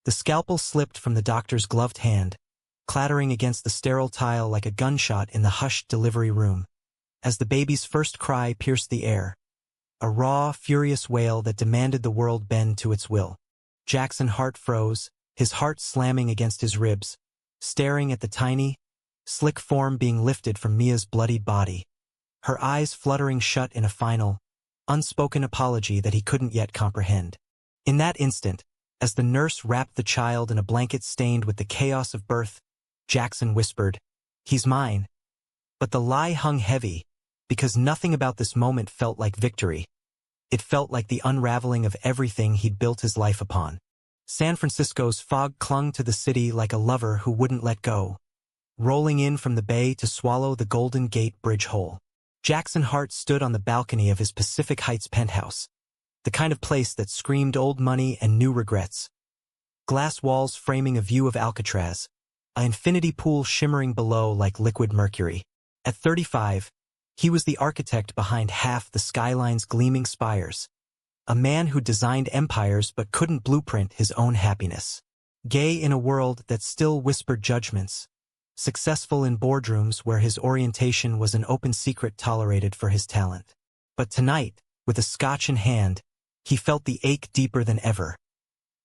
The scalpel slipped from the doctor's gloved hand, clattering against the sterile tile like a gunshot in the hushed delivery room. As the baby's first cry pierced the air, a raw, furious wail that demanded the world bend to its will. Jackson's heart froze, his heart slamming against his ribs, staring at the tiny, slick form being lifted from Mia's bloodied body, her eyes fluttering shut in a final, unspoken apology that he couldn't yet comprehend. In that instant, as the nurse wrapped the child in a blanket stained with the chaos of birth, Jackson whispered, "He's mine." But the lie hung heavy, because nothing about this moment felt like victory. It felt like the unraveling of everything he'd built his life upon. San Francisco's fog clung to the city like a lover who wouldn't let go, rolling in from the bay to swallow the Golden Gate Bridge whole. Jackson Hart stood on the balcony of his Pacific Heights penthouse, the kind of place that screamed old money and new regrets. Glass walls framing a view of Alcatraz, an infinity pool shimmering below like liquid mercury. At 35, he was the architect behind half the skyline's gleaming spires, a man who designed empires but couldn't blueprint his own happiness. Gay in a world that still whispered judgments, successful in boardrooms where his orientation was an open secret tolerated for his talent. But tonight, with a scotch in hand, he felt the ache deeper than ever,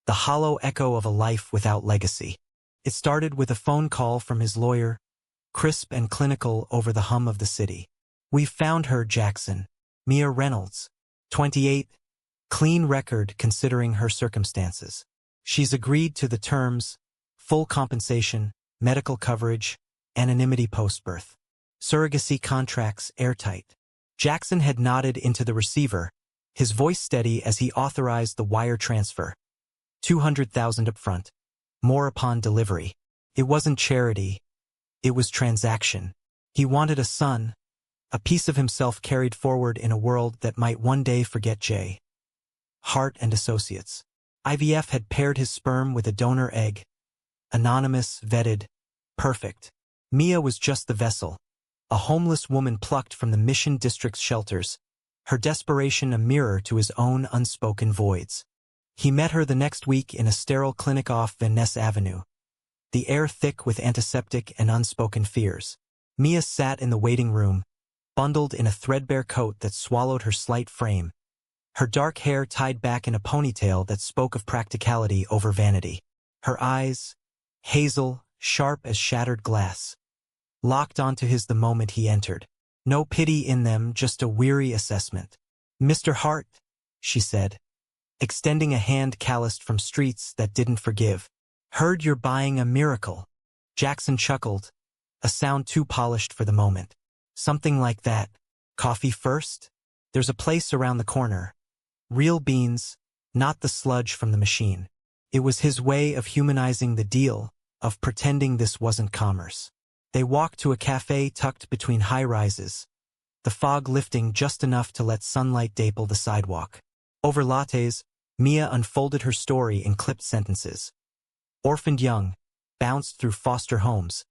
the hollow echo of a life without legacy. It started with a phone call from his lawyer, crisp and clinical over the hum of the city. "We've found her, Jackson. Mia Reynolds, 28, clean record considering her circumstances. She's agreed to the terms, full compensation, medical coverage, anonymity post-birth. Surrogacy contracts airtight." Jackson had nodded into the receiver, his voice steady as he authorized the wire transfer. $200,000 upfront, more upon delivery. It wasn't charity, it was transaction. He wanted a son, a piece of himself carried forward in a world that might one day forget J. Hart and Associates. IVF had paired his sperm with a donor egg. Anonymous, vetted, perfect. Mia was just the vessel, a homeless woman plucked from the Mission District's shelters, her desperation a mirror to his own unspoken voids. He met her the next week in a sterile clinic off Van Ness Avenue, the air thick with antiseptic and unspoken fears. Mia sat in the waiting room, bundled in a threadbare coat that swallowed her slight frame, her dark hair tied back in a ponytail that spoke of practicality over vanity. Her eyes, hazel, sharp as shattered glass, locked onto his the moment he entered. No pity in them, just a weary assessment. "Mr. Hart," she said, extending a hand calloused from streets that didn't forgive. "Heard you're buying a miracle." Jackson chuckled, a sound too polished for the moment. "Something like that. Coffee first? There's a place around the corner. Real beans, not the sludge from the machine." It was his way of humanizing the deal, of pretending this wasn't commerce. They walked to a cafe tucked between high-rises, the fog lifting just enough to let sunlight dapple the sidewalk. Over lattes, Mia unfolded her story in clipped sentences. Orphaned young, bounced through foster homes,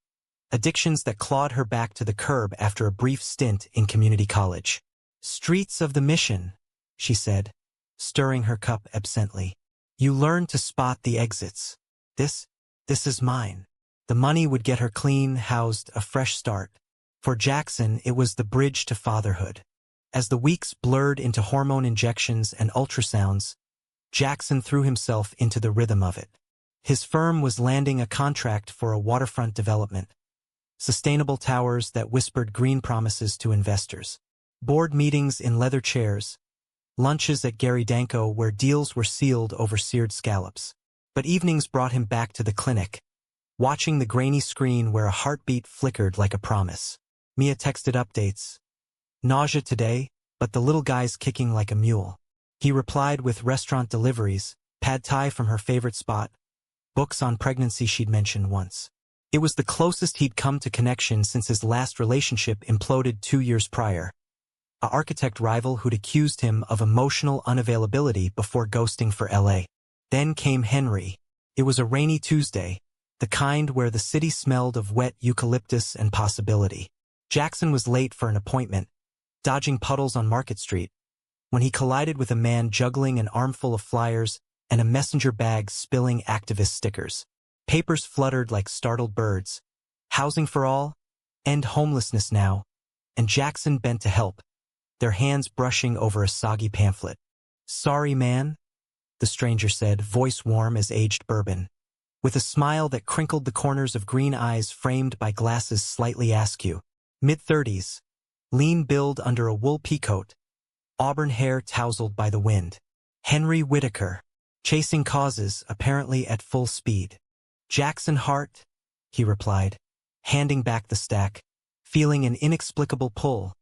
addictions that clawed her back to the curb after a brief stint in community college. "Streets of the Mission," she said, stirring her cup absently. "You learn to spot the exits. This is mine." The money would get her clean, housed, a fresh start. For Jackson, it was the bridge to fatherhood. As the weeks blurred into hormone injections and ultrasounds, Jackson threw himself into the rhythm of it. His firm was landing a contract for a waterfront development, sustainable towers that whispered green promises to investors, board meetings in leather chairs, lunches at Gary Danko where deals were sealed over seared scallops. But evenings brought him back to the clinic, watching the grainy screen where a heartbeat flickered like a promise. Mia texted updates. "Nausea today, but the little guy's kicking like a mule." He replied with restaurant deliveries, pad thai from her favorite spot, books on pregnancy she'd mentioned once. It was the closest he'd come to connection since his last relationship imploded 2 years prior. An architect rival who'd accused him of emotional unavailability before ghosting for LA. Then came Henry. It was a rainy Tuesday, the kind where the city smelled of wet eucalyptus and possibility. Jackson was late for an appointment, dodging puddles on Market Street, when he collided with a man juggling an armful of flyers and a messenger bag spilling activist stickers. Papers fluttered like startled birds. Housing for all? End homelessness now. And Jackson bent to help, their hands brushing over a soggy pamphlet. "Sorry, man," the stranger said, voice warm as aged bourbon, with a smile that crinkled the corners of green eyes framed by glasses slightly askew. Mid-30s, lean build under a wool peacoat, auburn hair tousled by the wind. Henry Whitaker, chasing causes apparently at full speed. "Jackson Hart," he replied, handing back the stack, feeling an inexplicable pull,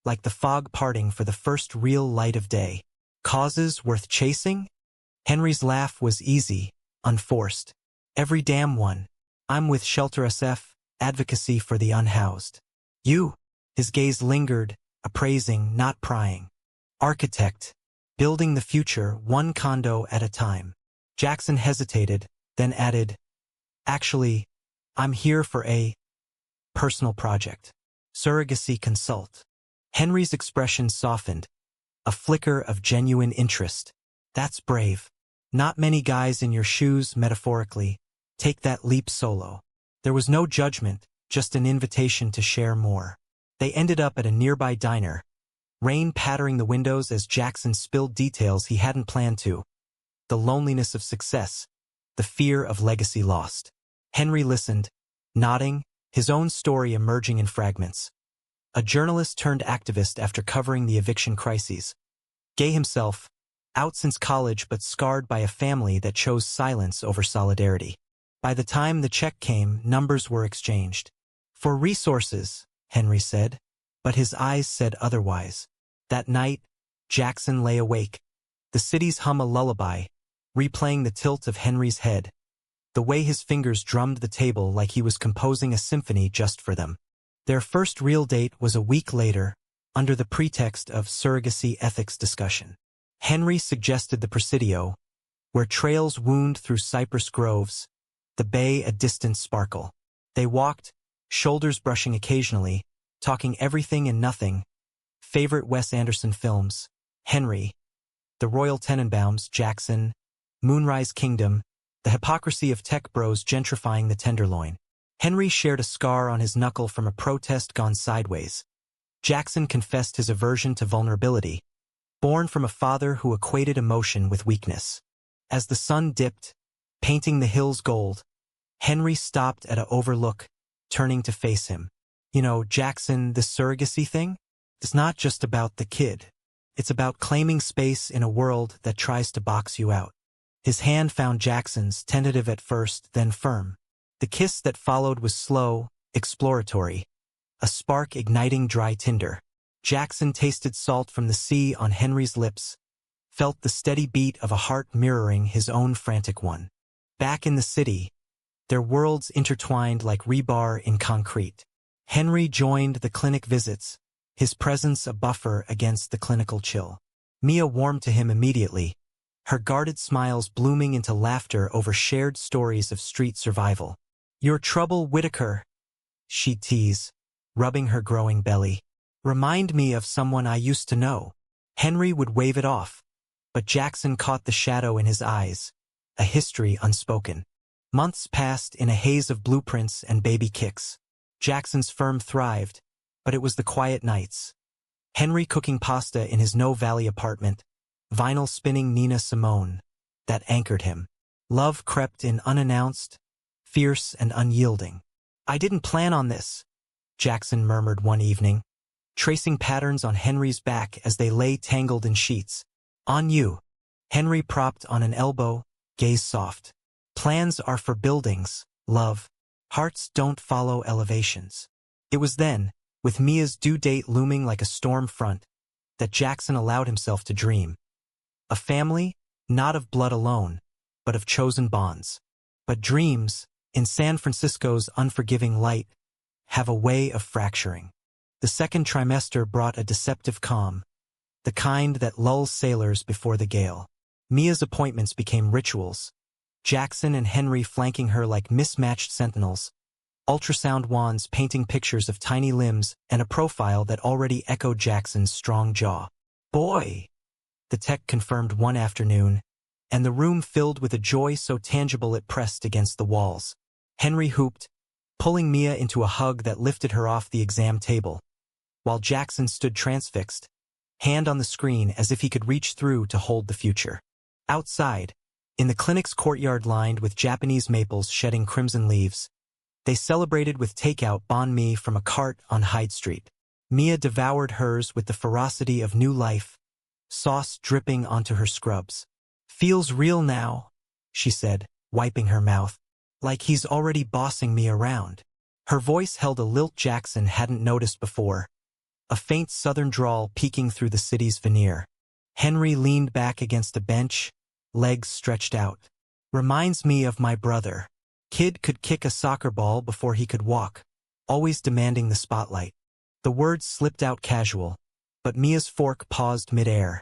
like the fog parting for the first real light of day. "Causes worth chasing?" Henry's laugh was easy, unforced. "Every damn one. I'm with Shelter SF, advocacy for the unhoused." "You?" His gaze lingered, appraising, not prying. "Architect. Building the future, one condo at a time." Jackson hesitated, then added, "Actually, I'm here for a personal project. Surrogacy consult." Henry's expression softened, a flicker of genuine interest. "That's brave. Not many guys in your shoes, metaphorically, take that leap solo." There was no judgment, just an invitation to share more. They ended up at a nearby diner, rain pattering the windows as Jackson spilled details he hadn't planned to. The loneliness of success, the fear of legacy lost. Henry listened, nodding, his own story emerging in fragments. A journalist turned activist after covering the eviction crises. Gay himself, out since college but scarred by a family that chose silence over solidarity. By the time the check came, numbers were exchanged. "For resources," Henry said, but his eyes said otherwise. That night, Jackson lay awake, the city's hum a lullaby, replaying the tilt of Henry's head, the way his fingers drummed the table like he was composing a symphony just for them. Their first real date was a week later, under the pretext of surrogacy ethics discussion. Henry suggested the Presidio, where trails wound through cypress groves, the bay a distant sparkle. They walked, shoulders brushing occasionally, talking everything and nothing. Favorite Wes Anderson films: Henry, The Royal Tenenbaums, Jackson, Moonrise Kingdom, the hypocrisy of tech bros gentrifying the Tenderloin. Henry shared a scar on his knuckle from a protest gone sideways. Jackson confessed his aversion to vulnerability, born from a father who equated emotion with weakness. As the sun dipped, painting the hills gold, Henry stopped at an overlook, turning to face him. "You know, Jackson, this surrogacy thing? It's not just about the kid. It's about claiming space in a world that tries to box you out." His hand found Jackson's, tentative at first, then firm. The kiss that followed was slow, exploratory, a spark igniting dry tinder. Jackson tasted salt from the sea on Henry's lips, felt the steady beat of a heart mirroring his own frantic one. Back in the city, their worlds intertwined like rebar in concrete. Henry joined the clinic visits, his presence a buffer against the clinical chill. Mia warmed to him immediately, her guarded smiles blooming into laughter over shared stories of street survival. "Your trouble, Whitaker," she teased, rubbing her growing belly. "Remind me of someone I used to know." Henry would wave it off, but Jackson caught the shadow in his eyes, a history unspoken. Months passed in a haze of blueprints and baby kicks. Jackson's firm thrived, but it was the quiet nights. Henry cooking pasta in his No Valley apartment, vinyl spinning Nina Simone, that anchored him. Love crept in unannounced, fierce and unyielding. "I didn't plan on this," Jackson murmured one evening, tracing patterns on Henry's back as they lay tangled in sheets. "On you." Henry propped on an elbow, gaze soft. "Plans are for buildings, love. Hearts don't follow elevations." It was then, with Mia's due date looming like a storm front, that Jackson allowed himself to dream. A family, not of blood alone, but of chosen bonds. But dreams, in San Francisco's unforgiving light, have a way of fracturing. The second trimester brought a deceptive calm, the kind that lulls sailors before the gale. Mia's appointments became rituals, Jackson and Henry flanking her like mismatched sentinels, ultrasound wands painting pictures of tiny limbs and a profile that already echoed Jackson's strong jaw. "Boy," the tech confirmed one afternoon, and the room filled with a joy so tangible it pressed against the walls. Henry hooped, pulling Mia into a hug that lifted her off the exam table, while Jackson stood transfixed, hand on the screen as if he could reach through to hold the future. Outside, in the clinic's courtyard lined with Japanese maples shedding crimson leaves, they celebrated with takeout banh mi from a cart on Hyde Street. Mia devoured hers with the ferocity of new life, sauce dripping onto her scrubs. "Feels real now," she said, wiping her mouth. "Like he's already bossing me around." Her voice held a lilt Jackson hadn't noticed before, a faint southern drawl peeking through the city's veneer. Henry leaned back against a bench, legs stretched out. "Reminds me of my brother. Kid could kick a soccer ball before he could walk, always demanding the spotlight." The words slipped out casual, but Mia's fork paused midair,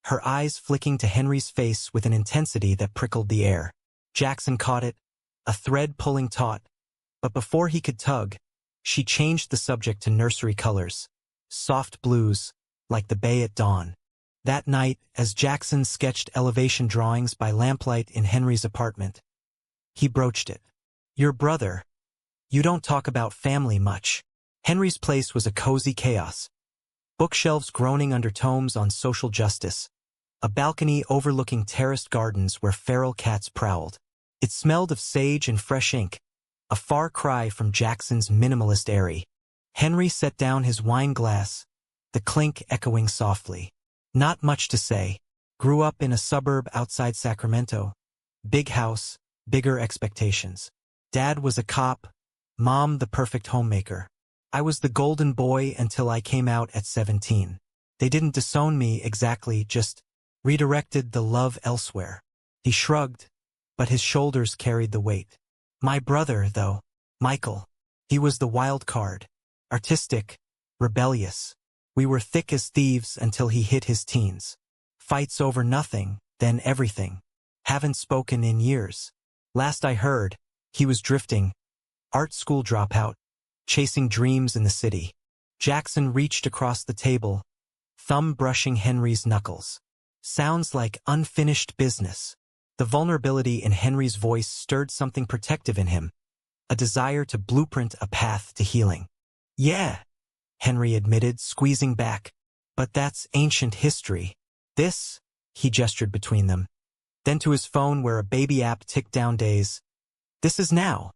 her eyes flicking to Henry's face with an intensity that prickled the air. Jackson caught it, a thread pulling taut, but before he could tug, she changed the subject to nursery colors, soft blues, like the bay at dawn. That night, as Jackson sketched elevation drawings by lamplight in Henry's apartment, he broached it. "Your brother. You don't talk about family much." Henry's place was a cozy chaos. Bookshelves groaning under tomes on social justice, a balcony overlooking terraced gardens where feral cats prowled. It smelled of sage and fresh ink, a far cry from Jackson's minimalist airy. Henry set down his wine glass, the clink echoing softly. "Not much to say. Grew up in a suburb outside Sacramento. Big house, bigger expectations. Dad was a cop, Mom the perfect homemaker. I was the golden boy until I came out at 17. They didn't disown me exactly, just redirected the love elsewhere." He shrugged, but his shoulders carried the weight. "My brother, though, Michael, he was the wild card. Artistic, rebellious. We were thick as thieves until he hit his teens. Fights over nothing, then everything. Haven't spoken in years. Last I heard, he was drifting. Art school dropout. Chasing dreams in the city." Jackson reached across the table, thumb brushing Henry's knuckles. "Sounds like unfinished business." The vulnerability in Henry's voice stirred something protective in him, a desire to blueprint a path to healing. "Yeah," Henry admitted, squeezing back. "But that's ancient history. This," he gestured between them, then to his phone where a baby app ticked down days. "This is now."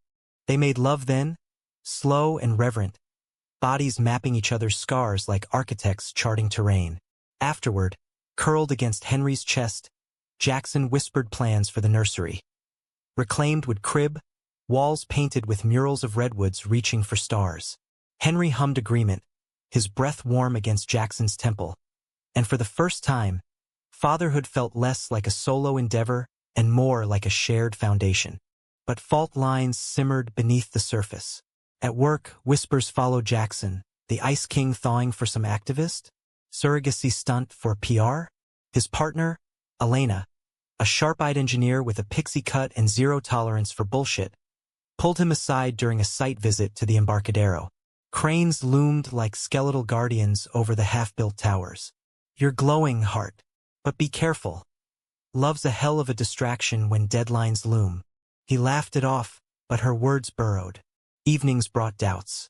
They made love then, slow and reverent, bodies mapping each other's scars like architects charting terrain. Afterward, curled against Henry's chest, Jackson whispered plans for the nursery. Reclaimed wood crib, walls painted with murals of redwoods reaching for stars. Henry hummed agreement, his breath warm against Jackson's temple. And for the first time, fatherhood felt less like a solo endeavor and more like a shared foundation. But fault lines simmered beneath the surface. At work, whispers followed Jackson, the Ice King thawing for some activist, surrogacy stunt for PR. His partner, Elena, a sharp-eyed engineer with a pixie cut and zero tolerance for bullshit, pulled him aside during a site visit to the Embarcadero. Cranes loomed like skeletal guardians over the half-built towers. "You're glowing, Heart. But be careful. Love's a hell of a distraction when deadlines loom." He laughed it off, but her words burrowed. Evenings brought doubts.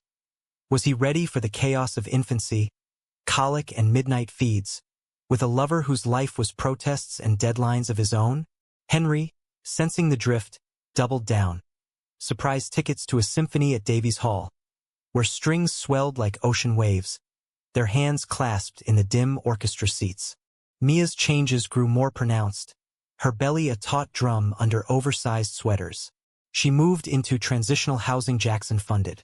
Was he ready for the chaos of infancy, colic and midnight feeds, with a lover whose life was protests and deadlines of his own? Henry, sensing the drift, doubled down. Surprise tickets to a symphony at Davies Hall, where strings swelled like ocean waves, their hands clasped in the dim orchestra seats. Mia's changes grew more pronounced, her belly a taut drum under oversized sweaters. She moved into transitional housing Jackson funded,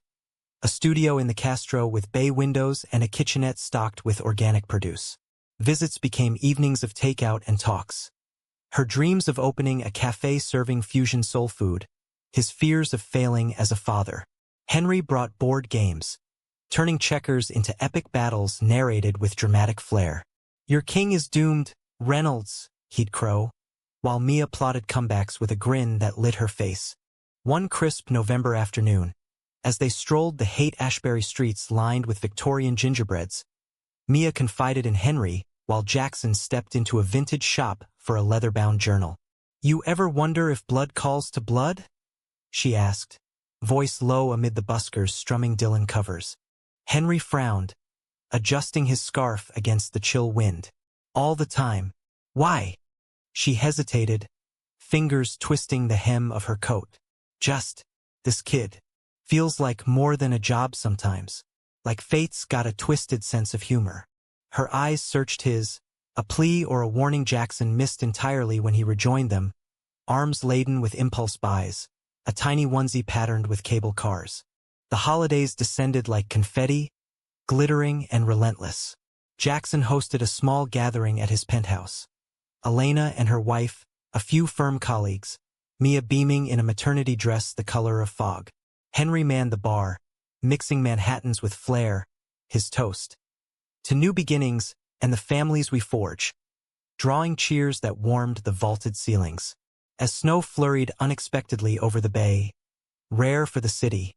a studio in the Castro with bay windows and a kitchenette stocked with organic produce. Visits became evenings of takeout and talks. Her dreams of opening a cafe serving fusion soul food, his fears of failing as a father. Henry brought board games, turning checkers into epic battles narrated with dramatic flair. "Your king is doomed, Reynolds," he'd crow, while Mia plotted comebacks with a grin that lit her face. One crisp November afternoon, as they strolled the Haight-Ashbury streets lined with Victorian gingerbreads, Mia confided in Henry while Jackson stepped into a vintage shop for a leather-bound journal. You ever wonder if blood calls to blood? She asked, voice low amid the buskers strumming Dylan covers. Henry frowned, adjusting his scarf against the chill wind. All the time. Why? She hesitated, fingers twisting the hem of her coat. Just, this kid. Feels like more than a job sometimes. Like fate's got a twisted sense of humor. Her eyes searched his, a plea or a warning Jackson missed entirely when he rejoined them, arms laden with impulse buys, a tiny onesie patterned with cable cars. The holidays descended like confetti, glittering and relentless. Jackson hosted a small gathering at his penthouse. Elena and her wife, a few firm colleagues, Mia beaming in a maternity dress the color of fog. Henry manned the bar, mixing Manhattans with flair, his toast. To new beginnings and the families we forge, drawing cheers that warmed the vaulted ceilings. As snow flurried unexpectedly over the bay, rare for the city,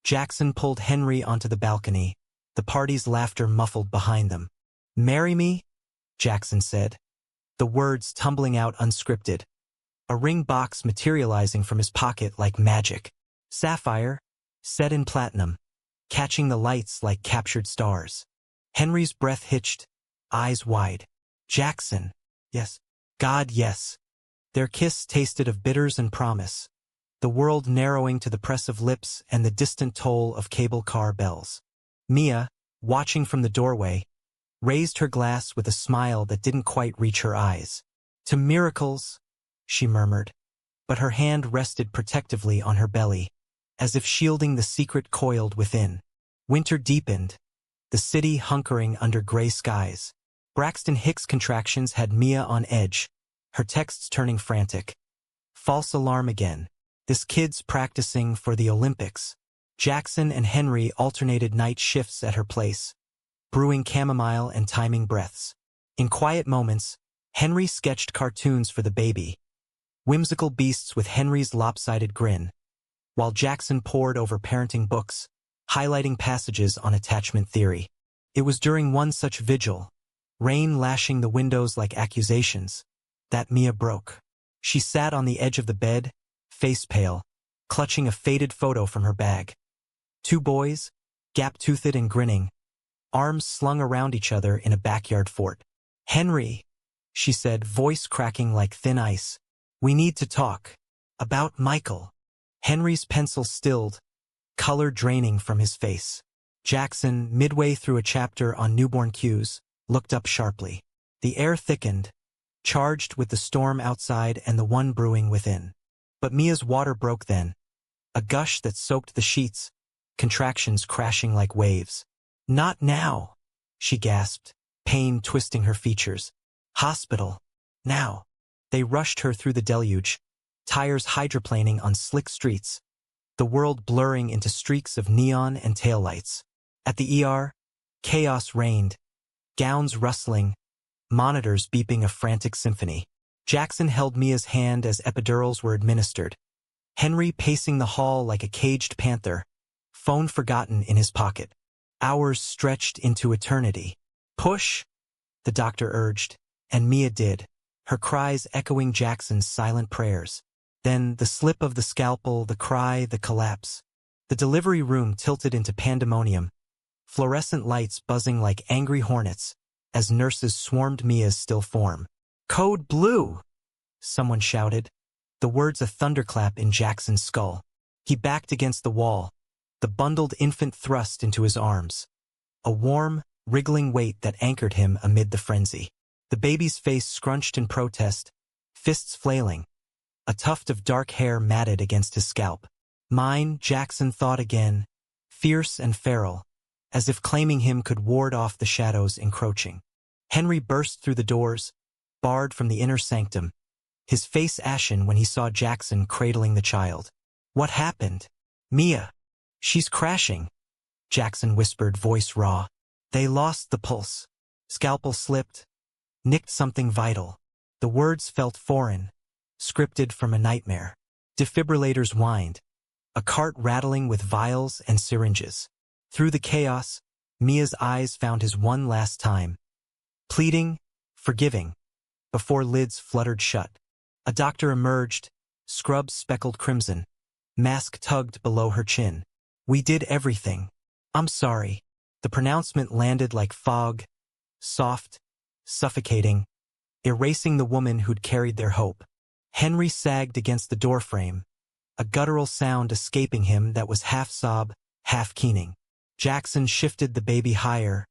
Jackson pulled Henry onto the balcony, the party's laughter muffled behind them. "Marry me?" Jackson said, the words tumbling out unscripted, a ring box materializing from his pocket like magic. Sapphire, set in platinum, catching the lights like captured stars. Henry's breath hitched, eyes wide. Jackson. Yes. God, yes. Their kiss tasted of bitters and promise, the world narrowing to the press of lips and the distant toll of cable car bells. Mia, watching from the doorway, raised her glass with a smile that didn't quite reach her eyes. "To miracles," she murmured, but her hand rested protectively on her belly, as if shielding the secret coiled within. Winter deepened, the city hunkering under gray skies. Braxton Hicks' contractions had Mia on edge, her texts turning frantic. False alarm again. This kid's practicing for the Olympics. Jackson and Henry alternated night shifts at her place, brewing chamomile and timing breaths. In quiet moments, Henry sketched cartoons for the baby, whimsical beasts with Henry's lopsided grin, while Jackson pored over parenting books, highlighting passages on attachment theory. It was during one such vigil, rain lashing the windows like accusations, that Mia broke. She sat on the edge of the bed, face pale, clutching a faded photo from her bag. Two boys, gap-toothed and grinning, arms slung around each other in a backyard fort. "Henry," she said, voice cracking like thin ice, "we need to talk. About Michael." Henry's pencil stilled, color draining from his face. Jackson, midway through a chapter on newborn cues, looked up sharply. The air thickened, charged with the storm outside and the one brewing within. But Mia's water broke then, a gush that soaked the sheets, contractions crashing like waves. "Not now," she gasped, pain twisting her features. "Hospital. Now." They rushed her through the deluge, tires hydroplaning on slick streets, the world blurring into streaks of neon and taillights. At the ER, chaos reigned, gowns rustling, monitors beeping a frantic symphony. Jackson held Mia's hand as epidurals were administered, Henry pacing the hall like a caged panther, phone forgotten in his pocket. Hours stretched into eternity. "Push," the doctor urged, and Mia did, her cries echoing Jackson's silent prayers. Then the slip of the scalpel, the cry, the collapse. The delivery room tilted into pandemonium, fluorescent lights buzzing like angry hornets, as nurses swarmed Mia's still form. "Code Blue!" someone shouted, the words a thunderclap in Jackson's skull. He backed against the wall, the bundled infant thrust into his arms, a warm, wriggling weight that anchored him amid the frenzy. The baby's face scrunched in protest, fists flailing, a tuft of dark hair matted against his scalp. Mine, Jackson thought again, fierce and feral, as if claiming him could ward off the shadows encroaching. Henry burst through the doors, barred from the inner sanctum, his face ashen when he saw Jackson cradling the child. "What happened?" "Mia. She's crashing," Jackson whispered, voice raw. "They lost the pulse. Scalpel slipped, nicked something vital." The words felt foreign, scripted from a nightmare. Defibrillators whined, a cart rattling with vials and syringes. Through the chaos, Mia's eyes found his one last time, pleading, forgiving, before lids fluttered shut. A doctor emerged, scrubs speckled crimson, mask tugged below her chin. "We did everything. I'm sorry." The pronouncement landed like fog, soft, suffocating, erasing the woman who'd carried their hope. Henry sagged against the doorframe, a guttural sound escaping him that was half sob, half keening. Jackson shifted the baby higher,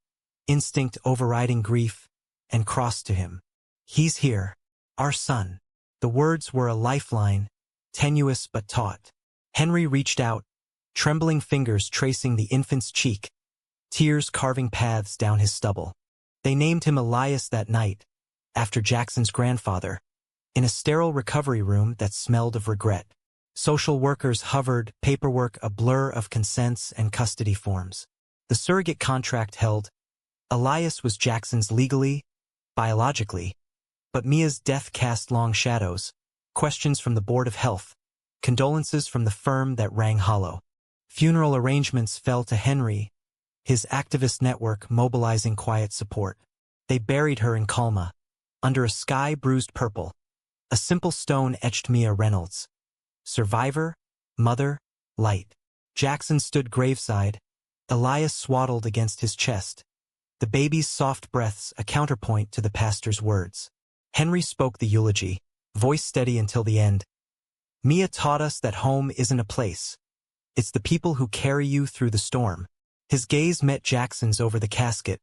instinct overriding grief, and crossed to him. "He's here. Our son." The words were a lifeline, tenuous but taut. Henry reached out, trembling fingers tracing the infant's cheek, tears carving paths down his stubble. They named him Elias that night, after Jackson's grandfather, in a sterile recovery room that smelled of regret. Social workers hovered, paperwork a blur of consents and custody forms. The surrogate contract held. Elias was Jackson's legally, biologically, but Mia's death cast long shadows, questions from the Board of Health, condolences from the firm that rang hollow. Funeral arrangements fell to Henry, his activist network mobilizing quiet support. They buried her in Calma, under a sky bruised purple. A simple stone etched Mia Reynolds. Survivor, mother, light. Jackson stood graveside, Elias swaddled against his chest, the baby's soft breaths a counterpoint to the pastor's words. Henry spoke the eulogy, voice steady until the end. "Mia taught us that home isn't a place. It's the people who carry you through the storm." His gaze met Jackson's over the casket,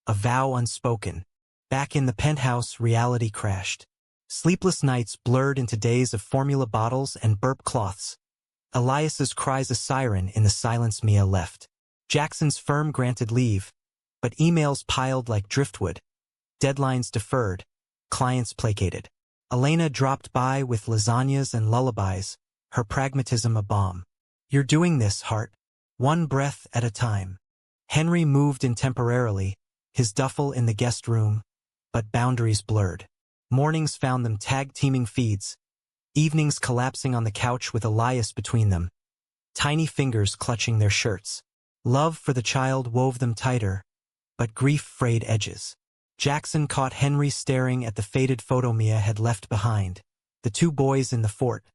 a vow unspoken. Back in the penthouse, reality crashed. Sleepless nights blurred into days of formula bottles and burp cloths. Elias's cries a siren in the silence Mia left. Jackson's firm granted leave, but emails piled like driftwood. Deadlines deferred, clients placated. Elena dropped by with lasagnas and lullabies, her pragmatism a bomb. "You're doing this, Heart. One breath at a time." Henry moved in temporarily, his duffel in the guest room, but boundaries blurred. Mornings found them tag-teaming feeds, evenings collapsing on the couch with Elias between them, tiny fingers clutching their shirts. Love for the child wove them tighter, but grief frayed edges. Jackson caught Henry staring at the faded photo Mia had left behind, the two boys in the fort,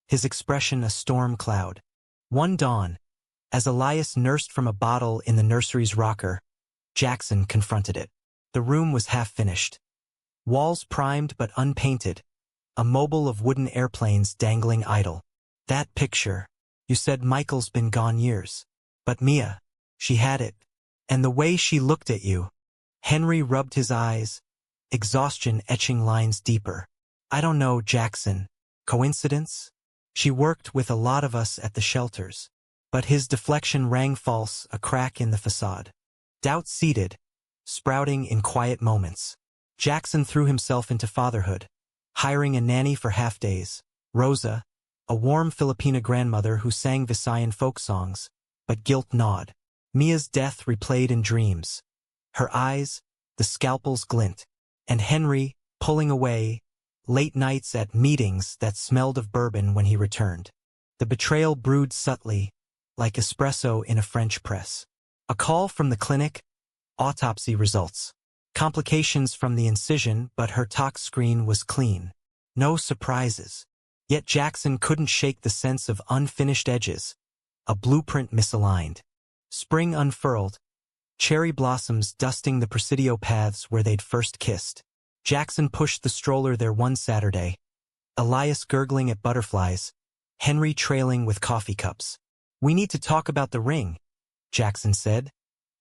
his expression a storm cloud. One dawn, as Elias nursed from a bottle in the nursery's rocker, Jackson confronted it. The room was half-finished. Walls primed but unpainted, a mobile of wooden airplanes dangling idle. "That picture, you said Michael's been gone years. But Mia, she had it. And the way she looked at you." Henry rubbed his eyes, exhaustion etching lines deeper. "I don't know, Jackson. Coincidence? She worked with a lot of us at the shelters." But his deflection rang false, a crack in the facade. Doubt seeded, sprouting in quiet moments. Jackson threw himself into fatherhood, hiring a nanny for half-days. Rosa, a warm Filipina grandmother who sang Visayan folk songs, but guilt gnawed. Mia's death replayed in dreams. Her eyes, the scalpel's glint. And Henry, pulling away, late nights at meetings that smelled of bourbon when he returned. The betrayal brewed subtly, like espresso in a French press. A call from the clinic, autopsy results. Complications from the incision, but her tox screen was clean. No surprises. Yet Jackson couldn't shake the sense of unfinished edges, a blueprint misaligned. Spring unfurled, cherry blossoms dusting the Presidio paths where they'd first kissed. Jackson pushed the stroller there one Saturday, Elias gurgling at butterflies, Henry trailing with coffee cups. "We need to talk about the ring," Jackson said,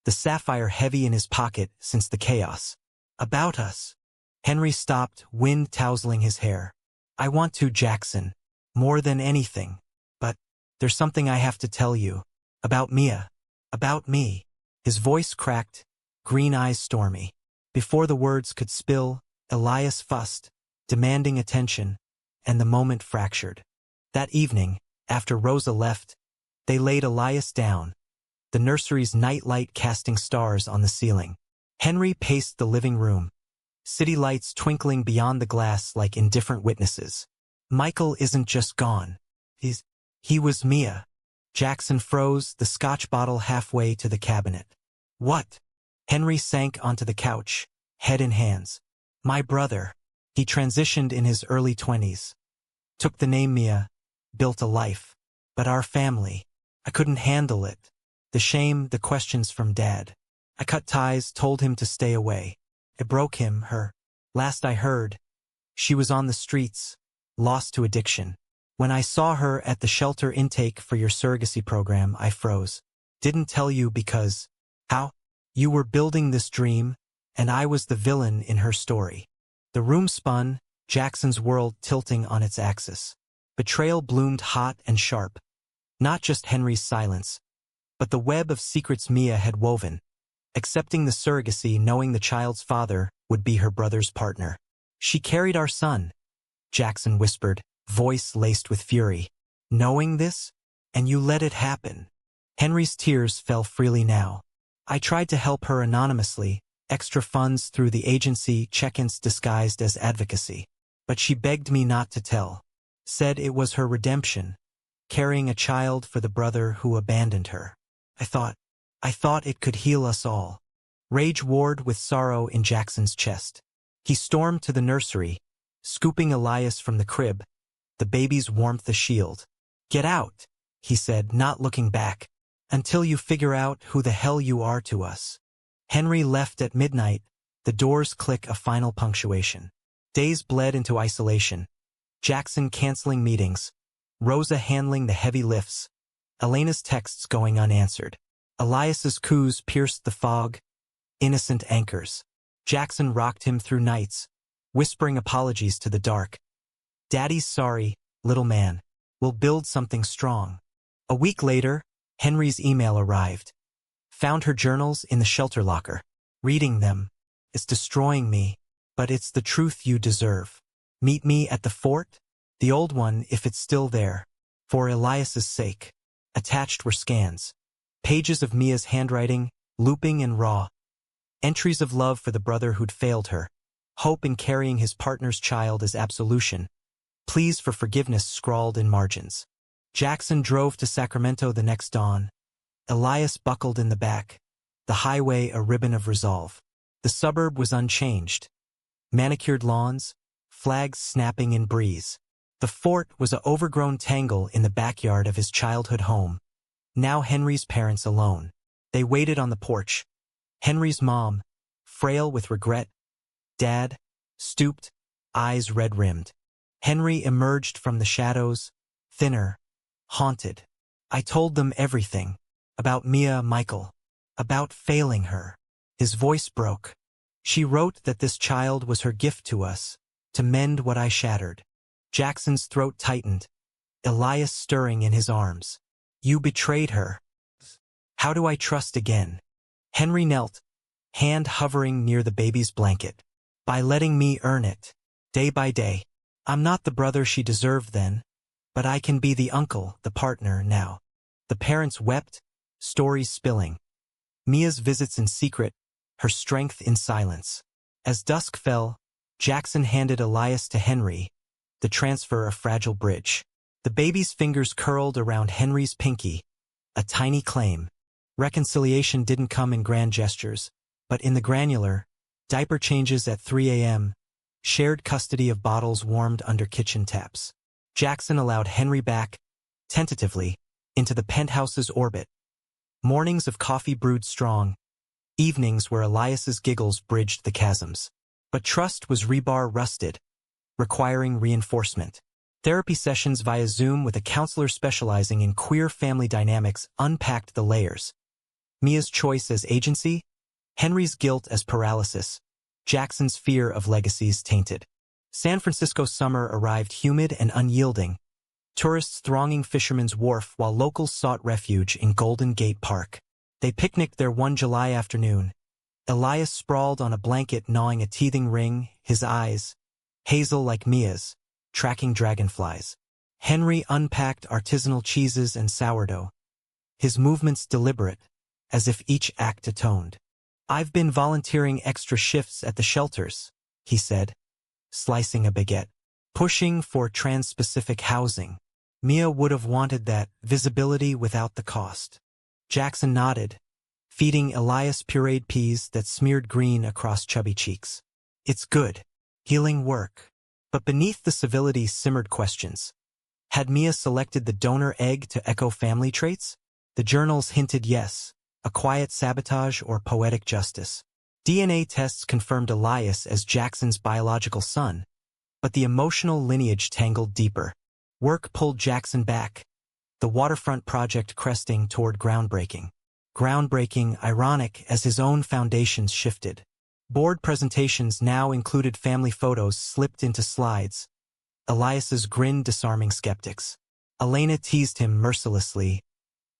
the sapphire heavy in his pocket since the chaos. "About us." Henry stopped, wind tousling his hair. "I want to, Jackson, more than anything. But there's something I have to tell you. About Mia. About me." His voice cracked, green eyes stormy. Before the words could spill, Elias fussed, demanding attention, and the moment fractured. That evening, after Rosa left, they laid Elias down, the nursery's nightlight casting stars on the ceiling. Henry paced the living room, city lights twinkling beyond the glass like indifferent witnesses. "Michael isn't just gone. He was Mia." Jackson froze, the scotch bottle halfway to the cabinet. "What?" Henry sank onto the couch, head in hands. "My brother. He transitioned in his early 20s. Took the name Mia, built a life. But our family, I couldn't handle it. The shame, the questions from Dad. I cut ties, told him to stay away. It broke him, her. Last I heard, she was on the streets, lost to addiction. When I saw her at the shelter intake for your surrogacy program, I froze. Didn't tell you because, how? You were building this dream, and I was the villain in her story. The room spun, Jackson's world tilting on its axis. Betrayal bloomed hot and sharp. Not just Henry's silence, but the web of secrets Mia had woven. Accepting the surrogacy, knowing the child's father would be her brother's partner. She carried our son, Jackson whispered, voice laced with fury. Knowing this? And you let it happen. Henry's tears fell freely now. I tried to help her anonymously, extra funds through the agency, check-ins disguised as advocacy. But she begged me not to tell. Said it was her redemption, carrying a child for the brother who abandoned her. I thought it could heal us all. Rage warred with sorrow in Jackson's chest. He stormed to the nursery, scooping Elias from the crib, the baby's warmth a shield. Get out, he said, not looking back, until you figure out who the hell you are to us. Henry left at midnight, the doors click a final punctuation. Days bled into isolation. Jackson canceling meetings, Rosa handling the heavy lifts, Elena's texts going unanswered. Elias's coos pierced the fog, innocent anchors. Jackson rocked him through nights, whispering apologies to the dark. Daddy's sorry, little man. We'll build something strong. A week later, Henry's email arrived. Found her journals in the shelter locker. Reading them. It's destroying me, but it's the truth you deserve. Meet me at the fort? The old one, if it's still there. For Elias's sake. Attached were scans. Pages of Mia's handwriting, looping and raw. Entries of love for the brother who'd failed her. Hope in carrying his partner's child as absolution. Pleas for forgiveness scrawled in margins. Jackson drove to Sacramento the next dawn. Elias buckled in the back. The highway a ribbon of resolve. The suburb was unchanged. Manicured lawns, flags snapping in breeze. The fort was a overgrown tangle in the backyard of his childhood home. Now Henry's parents alone. They waited on the porch. Henry's mom, frail with regret. Dad, stooped, eyes red-rimmed. Henry emerged from the shadows, thinner, haunted. I told them everything. About Mia, Michael. About failing her. His voice broke. She wrote that this child was her gift to us, to mend what I shattered. Jackson's throat tightened. Elias stirring in his arms. You betrayed her. How do I trust again? Henry knelt, hand hovering near the baby's blanket. By letting me earn it, day by day. I'm not the brother she deserved then, but I can be the uncle, the partner now. The parents wept, stories spilling. Mia's visits in secret, her strength in silence. As dusk fell, Jackson handed Elias to Henry, the transfer a fragile bridge. The baby's fingers curled around Henry's pinky, a tiny claim. Reconciliation didn't come in grand gestures, but in the granular, diaper changes at 3 a.m., shared custody of bottles warmed under kitchen taps. Jackson allowed Henry back, tentatively, into the penthouse's orbit. Mornings of coffee brewed strong, evenings where Elias's giggles bridged the chasms. But trust was rebar rusted, requiring reinforcement. Therapy sessions via Zoom with a counselor specializing in queer family dynamics unpacked the layers. Mia's choice as agency, Henry's guilt as paralysis, Jackson's fear of legacies tainted. San Francisco summer arrived humid and unyielding, tourists thronging Fisherman's Wharf while locals sought refuge in Golden Gate Park. They picnicked there one July afternoon. Elias sprawled on a blanket gnawing a teething ring, his eyes, hazel like Mia's, tracking dragonflies. Henry unpacked artisanal cheeses and sourdough, his movements deliberate, as if each act atoned. I've been volunteering extra shifts at the shelters, he said, slicing a baguette, pushing for trans-specific housing. Mia would have wanted that visibility without the cost. Jackson nodded, feeding Elias pureed peas that smeared green across chubby cheeks. It's good. healing work. But beneath the civility simmered questions. Had Mia selected the donor egg to echo family traits? The journals hinted yes, a quiet sabotage or poetic justice. DNA tests confirmed Elias as Jackson's biological son, but the emotional lineage tangled deeper. Work pulled Jackson back, the waterfront project cresting toward groundbreaking. Groundbreaking, ironic as his own foundations shifted. Board presentations now included family photos slipped into slides. Elias's grin disarming skeptics. Elena teased him mercilessly.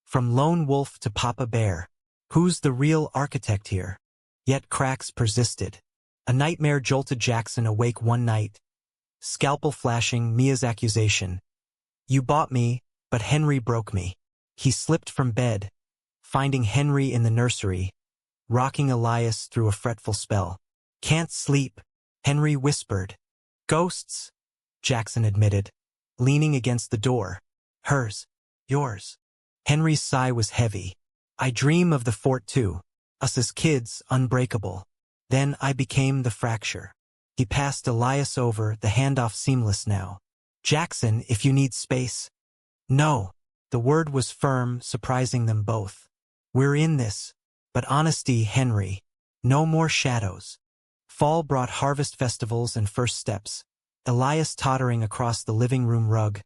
From lone wolf to Papa Bear. Who's the real architect here? Yet cracks persisted. A nightmare jolted Jackson awake one night. Scalpel flashing, Mia's accusation. You bought me, but Henry broke me. He slipped from bed, finding Henry in the nursery, rocking Elias through a fretful spell. Can't sleep, Henry whispered. Ghosts, Jackson admitted, leaning against the door. Hers, yours. Henry's sigh was heavy. I dream of the fort too, us as kids, unbreakable. Then I became the fracture. He passed Elias over, the handoff seamless now. Jackson, if you need space. No. The word was firm, surprising them both. We're in this. But honesty, Henry. No more shadows. Fall brought harvest festivals and first steps. Elias tottering across the living room rug,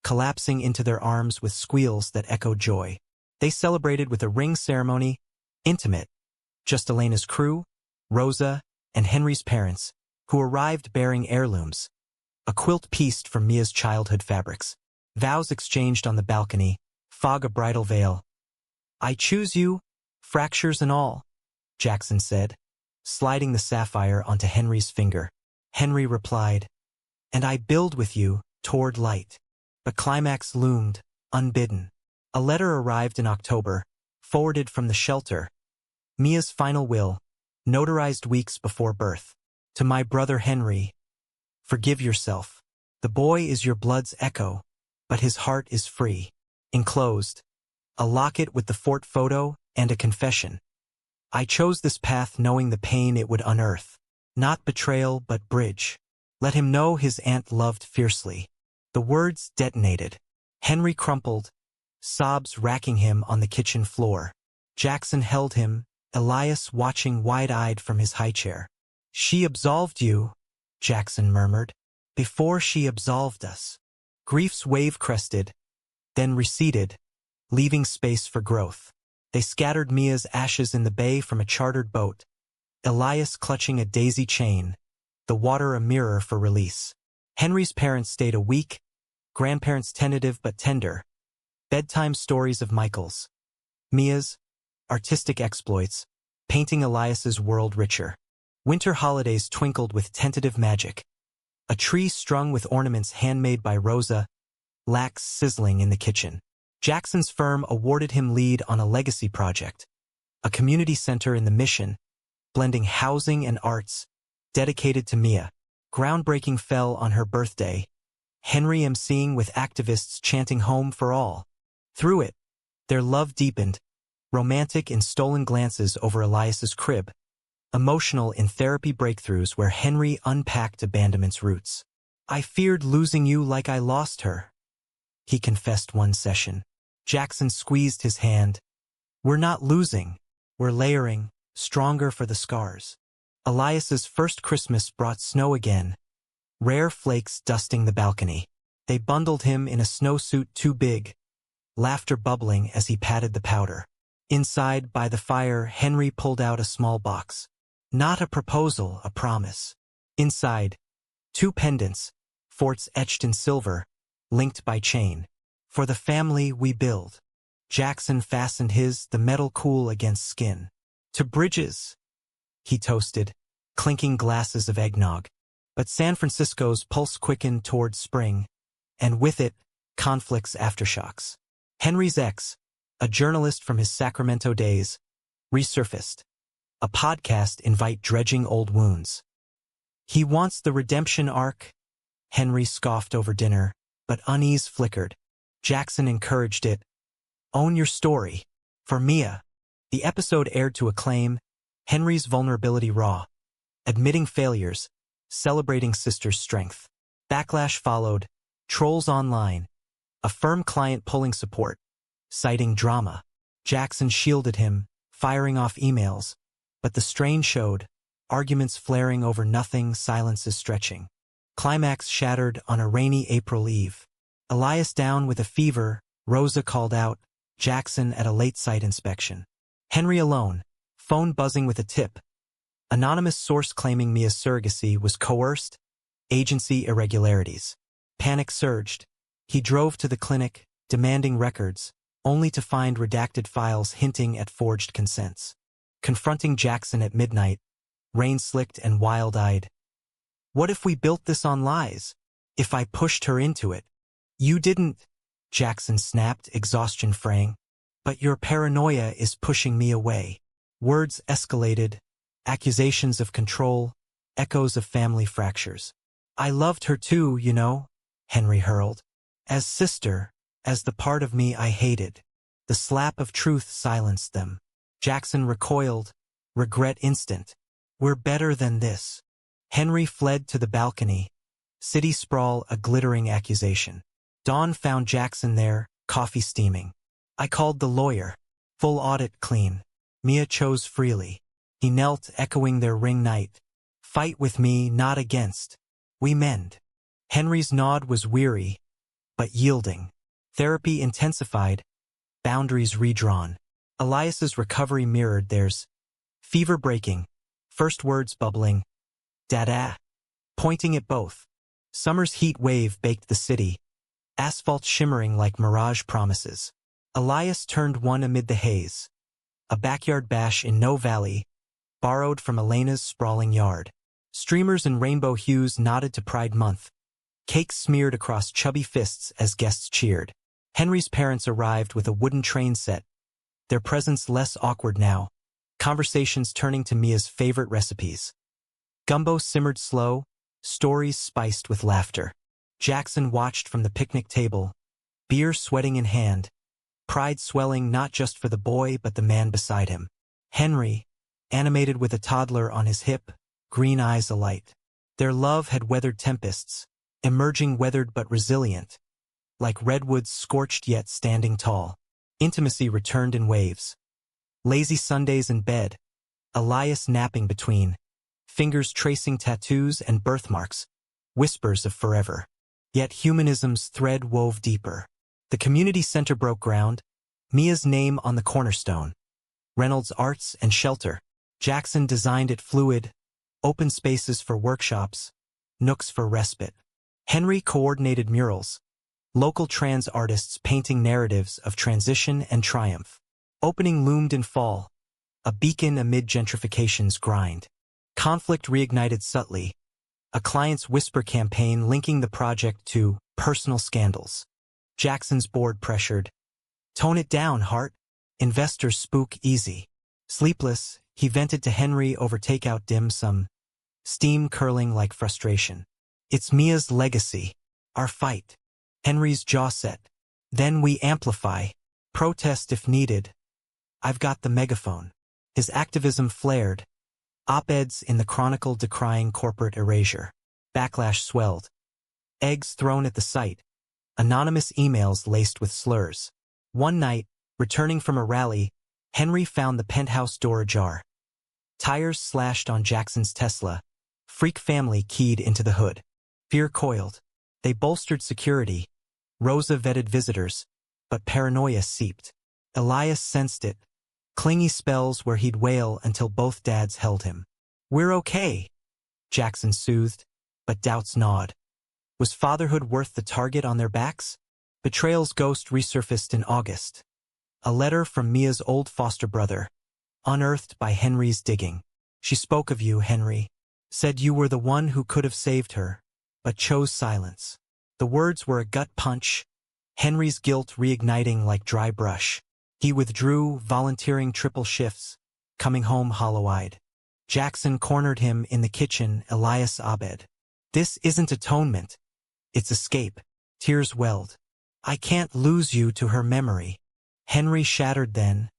collapsing into their arms with squeals that echoed joy. They celebrated with a ring ceremony, intimate. Just Elena's crew, Rosa, and Henry's parents, who arrived bearing heirlooms. A quilt pieced from Mia's childhood fabrics. Vows exchanged on the balcony, fog a bridal veil. I choose you, fractures and all, Jackson said, sliding the sapphire onto Henry's finger. Henry replied, and I build with you, toward light. But climax loomed, unbidden. A letter arrived in October, forwarded from the shelter. Mia's final will, notarized weeks before birth. To my brother Henry, forgive yourself. The boy is your blood's echo, but his heart is free. Enclosed, a locket with the fort photo and a confession. I chose this path knowing the pain it would unearth. Not betrayal, but bridge. Let him know his aunt loved fiercely. The words detonated. Henry crumpled, sobs racking him on the kitchen floor. Jackson held him, Elias watching wide-eyed from his high chair. She absolved you, Jackson murmured, before she absolved us. Grief's wave crested, then receded, leaving space for growth. They scattered Mia's ashes in the bay from a chartered boat, Elias clutching a daisy chain, the water a mirror for release. Henry's parents stayed a week, grandparents tentative but tender. Bedtime stories of Michael's. Mia's, artistic exploits, painting Elias's world richer. Winter holidays twinkled with tentative magic. A tree strung with ornaments handmade by Rosa, lax sizzling in the kitchen. Jackson's firm awarded him lead on a legacy project, a community center in the Mission, blending housing and arts, dedicated to Mia. Groundbreaking fell on her birthday, Henry emceeing with activists chanting home for all. Through it, their love deepened, romantic in stolen glances over Elias's crib, emotional in therapy breakthroughs where Henry unpacked abandonment's roots. I feared losing you like I lost her, he confessed one session. Jackson squeezed his hand. We're not losing, we're layering, stronger for the scars. Elias's first Christmas brought snow again, rare flakes dusting the balcony. They bundled him in a snowsuit too big, laughter bubbling as he patted the powder. Inside, by the fire, Henry pulled out a small box. Not a proposal, a promise. Inside, 2 pendants, forts etched in silver, linked by chain. For the family we build. Jackson fastened his, the metal cool against skin. To Bridges, he toasted, clinking glasses of eggnog. But San Francisco's pulse quickened toward spring, and with it, conflict's aftershocks. Henry's ex, a journalist from his Sacramento days, resurfaced. A podcast invite dredging old wounds. He wants the redemption arc, Henry scoffed over dinner, but unease flickered. Jackson encouraged it. Own your story. For Mia. The episode aired to acclaim, Henry's vulnerability raw. Admitting failures, celebrating sister's strength. Backlash followed, trolls online, a firm client pulling support, citing drama. Jackson shielded him, firing off emails, but the strain showed, arguments flaring over nothing, silences stretching. Climax shattered on a rainy April eve. Elias down with a fever, Rosa called out, Jackson at a late site inspection. Henry alone, phone buzzing with a tip. Anonymous source claiming Mia's surrogacy was coerced, agency irregularities. Panic surged. He drove to the clinic, demanding records, only to find redacted files hinting at forged consents. Confronting Jackson at midnight, rain-slicked and wild-eyed. What if we built this on lies? If I pushed her into it? You didn't, Jackson snapped, exhaustion fraying. But your paranoia is pushing me away. Words escalated, accusations of control, echoes of family fractures. I loved her too, you know, Henry hurled. As sister, as the part of me I hated. The slap of truth silenced them. Jackson recoiled, regret instant. We're better than this. Henry fled to the balcony. City sprawl a glittering accusation. Dawn found Jackson there, coffee steaming. I called the lawyer. Full audit clean. Mia chose freely. He knelt, echoing their ring night. Fight with me, not against. We mend. Henry's nod was weary, but yielding. Therapy intensified, boundaries redrawn. Elias's recovery mirrored theirs. Fever breaking, first words bubbling. Dada. Pointing at both. Summer's heat wave baked the city. Asphalt shimmering like mirage promises. Elias turned one amid the haze. A backyard bash in No Valley, borrowed from Elena's sprawling yard. Streamers in rainbow hues nodded to Pride Month. Cakes smeared across chubby fists as guests cheered. Henry's parents arrived with a wooden train set, their presence less awkward now, conversations turning to Mia's favorite recipes. Gumbo simmered slow, stories spiced with laughter. Jackson watched from the picnic table, beer sweating in hand, pride swelling not just for the boy but the man beside him. Henry, animated with a toddler on his hip, green eyes alight. Their love had weathered tempests, emerging weathered but resilient, like redwoods scorched yet standing tall. Intimacy returned in waves. Lazy Sundays in bed, Elias napping between, fingers tracing tattoos and birthmarks, whispers of forever. Yet humanism's thread wove deeper. The community center broke ground, Mia's name on the cornerstone. Reynolds Arts and Shelter. Jackson designed it fluid, open spaces for workshops, nooks for respite. Henry coordinated murals, local trans artists painting narratives of transition and triumph. Opening loomed in fall, a beacon amid gentrification's grind. Conflict reignited subtly, a client's whisper campaign linking the project to personal scandals. Jackson's board pressured. Tone it down, Hart. Investors spook easy. Sleepless, he vented to Henry over takeout dim sum, steam curling like frustration. It's Mia's legacy, our fight. Henry's jaw set. Then we amplify. Protest if needed. I've got the megaphone. His activism flared. Op-eds in the Chronicle decrying corporate erasure. Backlash swelled. Eggs thrown at the site. Anonymous emails laced with slurs. One night, returning from a rally, Henry found the penthouse door ajar. Tires slashed on Jackson's Tesla. Freak family keyed into the hood. Fear coiled. They bolstered security. Rosa vetted visitors, but paranoia seeped. Elias sensed it. Clingy spells where he'd wail until both dads held him. We're okay, Jackson soothed, but doubts gnawed. Was fatherhood worth the target on their backs? Betrayal's ghost resurfaced in August. A letter from Mia's old foster brother, unearthed by Henry's digging. She spoke of you, Henry. Said you were the one who could have saved her, but chose silence. The words were a gut punch, Henry's guilt reigniting like dry brush. He withdrew, volunteering triple shifts, coming home hollow-eyed. Jackson cornered him in the kitchen, Elias Abed. This isn't atonement. It's escape. Tears welled. I can't lose you to her memory. Henry shattered then,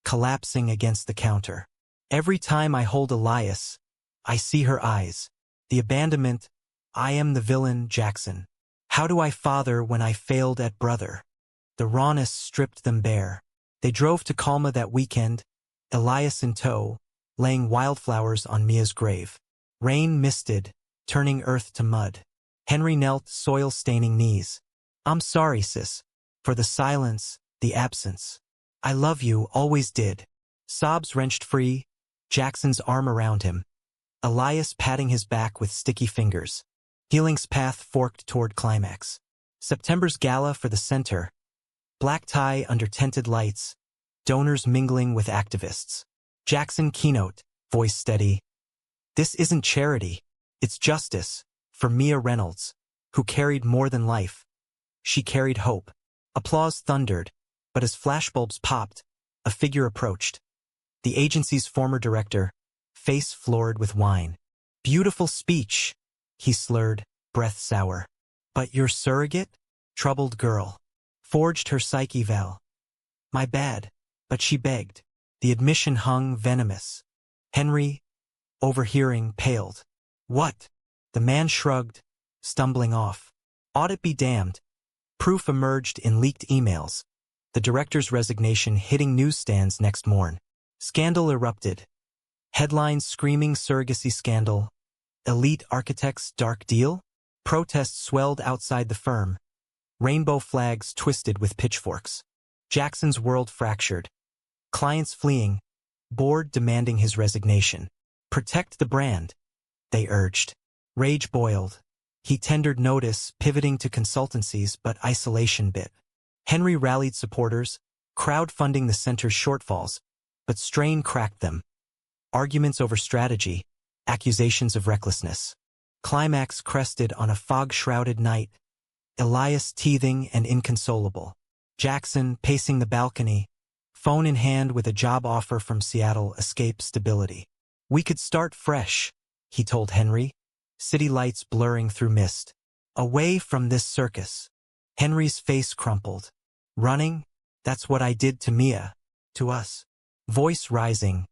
collapsing against the counter. Every time I hold Elias, I see her eyes. The abandonment. I am the villain, Jackson. How do I father when I failed at brother? The rawness stripped them bare. They drove to Calma that weekend, Elias in tow, laying wildflowers on Mia's grave. Rain misted, turning earth to mud. Henry knelt, soil-staining knees. I'm sorry, sis, for the silence, the absence. I love you, always did. Sobs wrenched free, Jackson's arm around him. Elias patting his back with sticky fingers. Healing's path forked toward climax. September's gala for the center. Black tie under tinted lights. Donors mingling with activists. Jackson keynote, voice steady. This isn't charity. It's justice. For Mia Reynolds, who carried more than life. She carried hope. Applause thundered, but as flashbulbs popped, a figure approached. The agency's former director, face floored with wine. Beautiful speech, he slurred, breath sour. But your surrogate? Troubled girl. Forged her psyche vow. My bad, but she begged. The admission hung venomous. Henry, overhearing, paled. What? The man shrugged, stumbling off. Audit be damned. Proof emerged in leaked emails. The director's resignation hitting newsstands next morn. Scandal erupted. Headlines screaming surrogacy scandal. Elite architects' dark deal? Protests swelled outside the firm. Rainbow flags twisted with pitchforks. Jackson's world fractured. Clients fleeing. Board demanding his resignation. Protect the brand, they urged. Rage boiled. He tendered notice, pivoting to consultancies, but isolation bit. Henry rallied supporters, crowdfunding the center's shortfalls, but strain cracked them. Arguments over strategy, accusations of recklessness. Climax crested on a fog-shrouded night. Elias teething and inconsolable. Jackson, pacing the balcony, phone in hand with a job offer from Seattle, escape stability. We could start fresh, he told Henry. City lights blurring through mist. Away from this circus. Henry's face crumpled. Running? That's what I did to Mia. To us. Voice rising.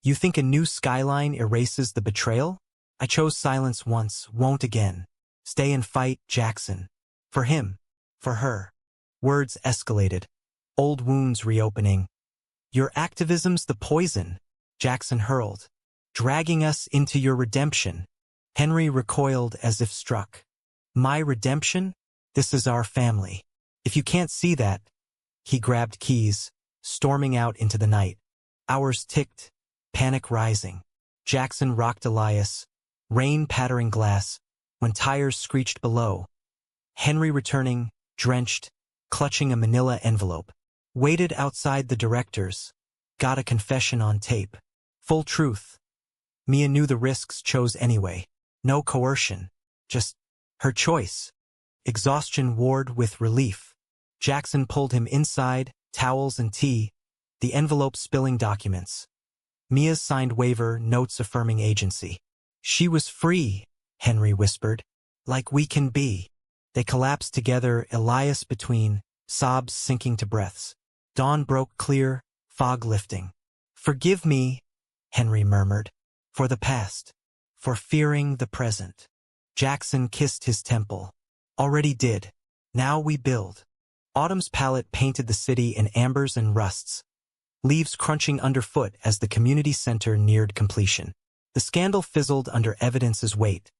You think a new skyline erases the betrayal? I chose silence once, won't again. Stay and fight, Jackson. For him. For her. Words escalated. Old wounds reopening. Your activism's the poison, Jackson hurled. Dragging us into your redemption. Henry recoiled as if struck. My redemption? This is our family. If you can't see that. He grabbed keys, storming out into the night. Hours ticked, panic rising. Jackson rocked Elias, rain pattering glass, when tires screeched below. Henry returning, drenched, clutching a manila envelope. Waited outside the director's. Got a confession on tape. Full truth. Mia knew the risks, chose anyway. No coercion. Just her choice. Exhaustion warred with relief. Jackson pulled him inside, towels and tea, the envelope spilling documents. Mia's signed waiver, notes affirming agency. She was free, Henry whispered. Like we can be. They collapsed together, Elias between, sobs sinking to breaths. Dawn broke clear, fog lifting. Forgive me, Henry murmured, for the past, for fearing the present. Jackson kissed his temple. Already did. Now we build. Autumn's palette painted the city in ambers and rusts, leaves crunching underfoot as the community center neared completion. The scandal fizzled under evidence's weight.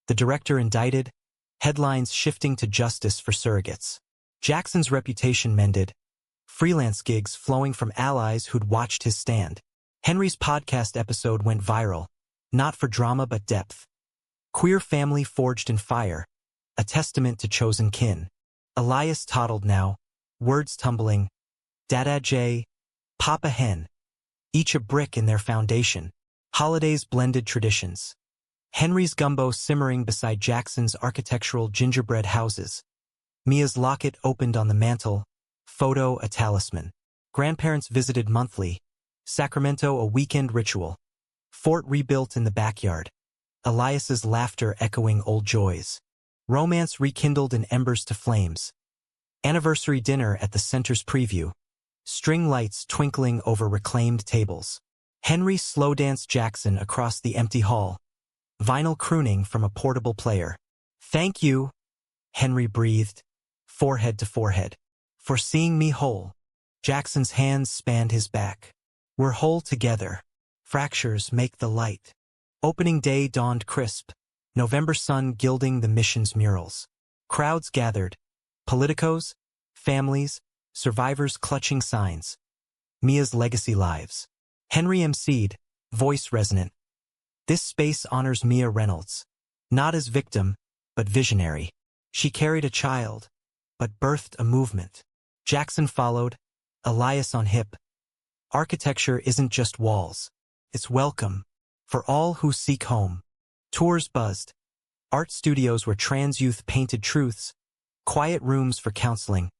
The director indicted, headlines shifting to justice for surrogates. Jackson's reputation mended, freelance gigs flowing from allies who'd watched his stand. Henry's podcast episode went viral, not for drama but depth. Queer family forged in fire, a testament to chosen kin. Elias toddled now, words tumbling. Dada J, Papa Hen. Each a brick in their foundation. Holidays blended traditions. Henry's gumbo simmering beside Jackson's architectural gingerbread houses. Mia's locket opened on the mantel, photo a talisman. Grandparents visited monthly. Sacramento a weekend ritual. Fort rebuilt in the backyard. Elias's laughter echoing old joys. Romance rekindled in embers to flames. Anniversary dinner at the center's preview. String lights twinkling over reclaimed tables. Henry slow danced Jackson across the empty hall. vinyl crooning from a portable player. "Thank you," Henry breathed, forehead to forehead, "for seeing me whole." Jackson's hands spanned his back. "We're whole together. Fractures make the light." Opening day dawned crisp, November sun gilding the mission's murals. Crowds gathered, politicos, families, survivors clutching signs. Mia's legacy lives. Henry emceed, voice resonant. "This space honors Mia Reynolds, not as victim, but visionary. She carried a child, but birthed a movement." Jackson followed, Elias on hip. "Architecture isn't just walls. It's welcome, for all who seek home." Tours buzzed. Art studios where trans youth painted truths, quiet rooms for counseling,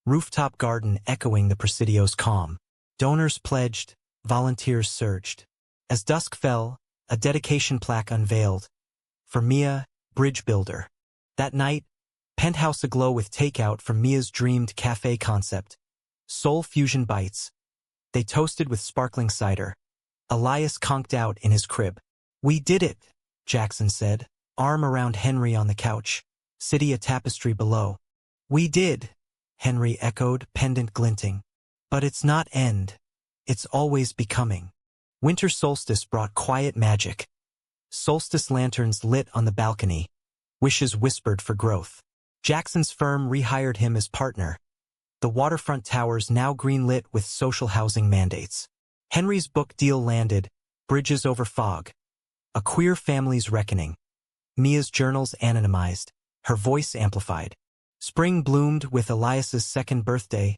rooftop garden echoing the Presidio's calm. Donors pledged, volunteers surged. As dusk fell, a dedication plaque unveiled. "For Mia, bridge builder." That night, penthouse aglow with takeout from Mia's dreamed cafe concept. Soul fusion bites. They toasted with sparkling cider. Elias conked out in his crib. "We did it," Jackson said, arm around Henry on the couch, city a tapestry below. "We did," Henry echoed, pendant glinting. "But it's not end. It's always becoming." Winter solstice brought quiet magic. Solstice lanterns lit on the balcony. Wishes whispered for growth. Jackson's firm rehired him as partner. The waterfront towers now green-lit with social housing mandates. Henry's book deal landed, Bridges Over Fog. A queer family's reckoning. Mia's journals anonymized, her voice amplified. Spring bloomed with Elias's second birthday,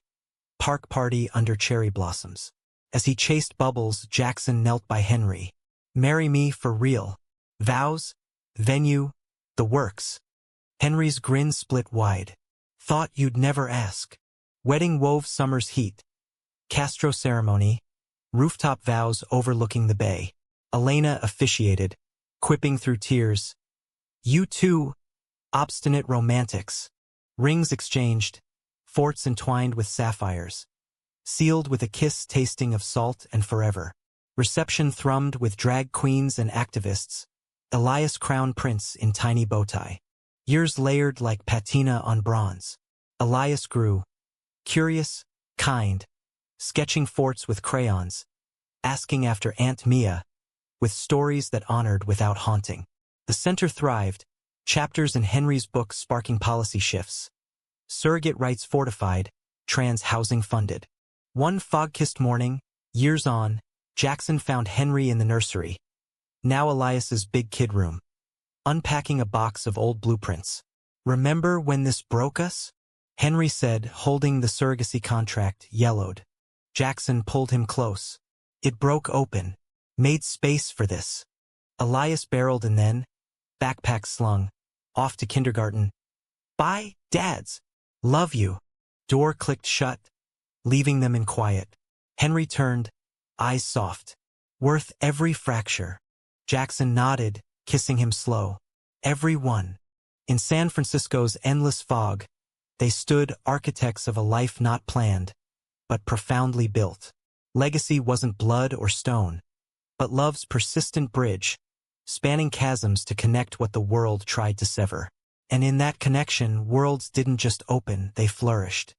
park party under cherry blossoms. As he chased bubbles, Jackson knelt by Henry. "Marry me for real. Vows, venue, the works." Henry's grin split wide. "Thought you'd never ask." Wedding wove summer's heat. Castro ceremony. Rooftop vows overlooking the bay. Elena officiated, quipping through tears. "You two, obstinate romantics." Rings exchanged, forts entwined with sapphires. Sealed with a kiss tasting of salt and forever. Reception thrummed with drag queens and activists. Elias crown prince in tiny bow tie. Years layered like patina on bronze. Elias grew. Curious, kind. Sketching forts with crayons. Asking after Aunt Mia. With stories that honored without haunting. The center thrived. Chapters in Henry's book sparking policy shifts. Surrogate rights fortified, trans housing funded. One fog-kissed morning, years on, Jackson found Henry in the nursery. Now Elias's big kid room. Unpacking a box of old blueprints. "Remember when this broke us?" Henry said, holding the surrogacy contract, yellowed. Jackson pulled him close. "It broke open. Made space for this." Elias barreled and then, backpack slung, off to kindergarten. "Bye, dads. Love you." Door clicked shut, leaving them in quiet. Henry turned, eyes soft. "Worth every fracture." Jackson nodded, kissing him slow. "Every one." In San Francisco's endless fog, they stood architects of a life not planned, but profoundly built. Legacy wasn't blood or stone, but love's persistent bridge, spanning chasms to connect what the world tried to sever. And in that connection, worlds didn't just open, they flourished.